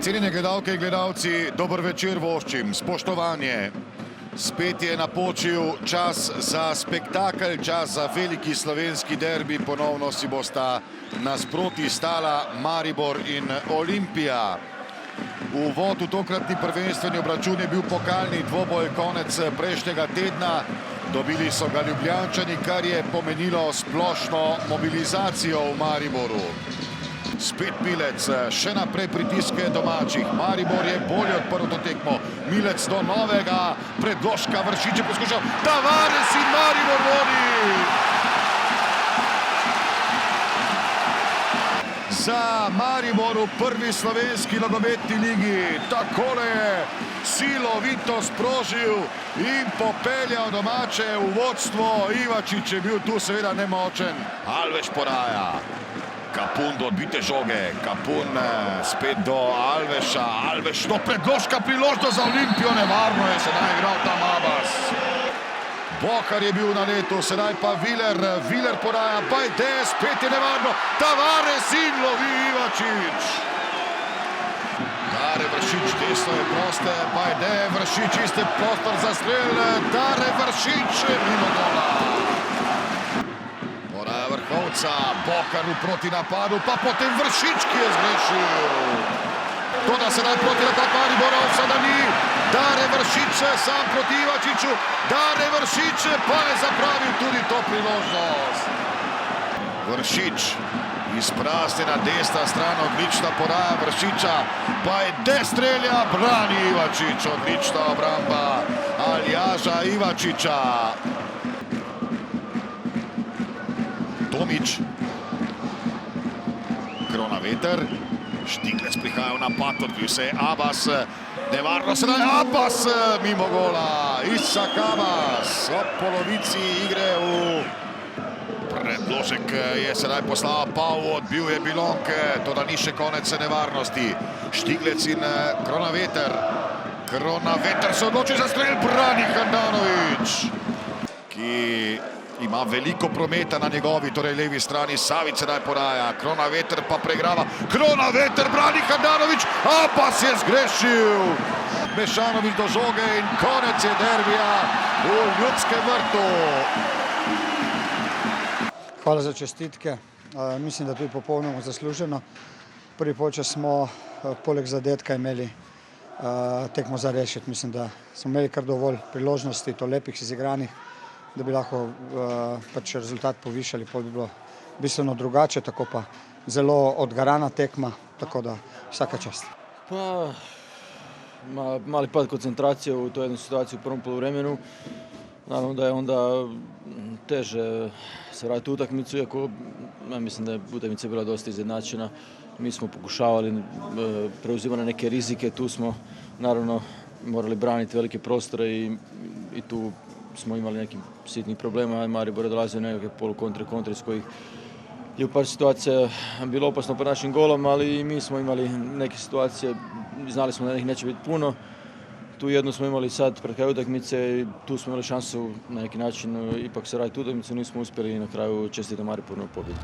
Cenjene gledalke in gledalci, dober večer voščim, spoštovanje. Spet je napočil čas za spektakel, čas za veliki slovenski derbi. Ponovno si bosta nasproti stala Maribor in Olimpija. Uvod v tokratni prvenstveni obračun je bil pokalni dvoboj konec prejšnjega tedna. Dobili so ga Ljubljančani, kar je pomenilo splošno mobilizacijo v Mariboru. Spet Milec, še naprej pritiske domačih. Maribor je bolje odprl to tekmo. Milec do novega predložka, Vršič je poskušal. Tavares in Maribor vodi! Za Maribor v prvi slovenski nogometni ligi. Takole je silovito sprožil in popeljal domače v vodstvo. Ivačič je bil tu seveda nemočen. Alves poraja. Kapun do odbite žoge, Kapun spet do Alveša, Alveš do predložka, priložnost za Olimpijo, nevarno je sedaj igral tam Abbas. Bokar je bil na letu, sedaj pa Viler podaja, Bajde, spet je nevarno, Tavares in lovi Ivačič. Dare Vršič, desno je proste, Bajde, Vršič, iste prostor za strel, Dare Vršič, mimo gola. Vrhovca, Bokar v protinapadu, pa potem Vršič, ki je zgrešil. Toda sedaj protinapad Maribora, ovsada ni. Dare Vršič sam proti Ivačiču, Dare Vršič pa je zapravil tudi to priložnost. Vršič izpraznjena desna stran, odlična podaja Vršiča, pa je destrelja, brani Ivačič, odlična obramba Aljaža Ivačiča. Tomič, Kronaveter, Štiglec prihaja v napad, odkril se je Abbas, nevarno sedaj Abbas, mimo gola, Isak Abbas, ob polovici igre v predložek je sedaj poslal Pau, odbil je Bilonke, toda ni še konec nevarnosti. Štiglec in Kronaveter, Kronaveter se odloči za strel, brani Handanović, ki ima veliko prometa na njegovi, torej levi strani. Savić sedaj podaja, Kronaveter pa pregrava, Kronaveter brani Handanović, Abbas je zgrešil. Mešanović do žoge in konec je derbija v Ljudskem vrtu. Hvala za čestitke, mislim, da tudi popolnoma zasluženo. Prvi polčas smo poleg zadetka imeli tekmo za rešiti. Mislim, da smo imeli kar dovolj priložnosti, to lepih izigranih, da bi lahko pač rezultat povišali, pa bi bilo bistveno drugače, tako pa zelo odgarana tekma, tako da vsaka čast. Pa, mali pad koncentracije u toj jednoj situaciji u prvom poluvremenu. Naravno da je onda teže se vratiti u utakmicu, iako ja mislim da je utakmica bila dosta izjednačena. Mi smo pokušavali preuzimati neke rizike, tu smo naravno morali braniti velike prostore i tu smo imali nekih sitnih problema. Maribor je dolazio nekakve polukontre, iz kojih je u par situacija bilo opasno po našim golom, ali i mi smo imali neke situacije, znali smo da ih neće biti puno. Tu jednu smo imali sad pred kraju utakmice i tu smo imali šansu na neki način ipak se raditi utakmicu, nismo uspjeli i na kraju čestitati Mariboru na pobjedu.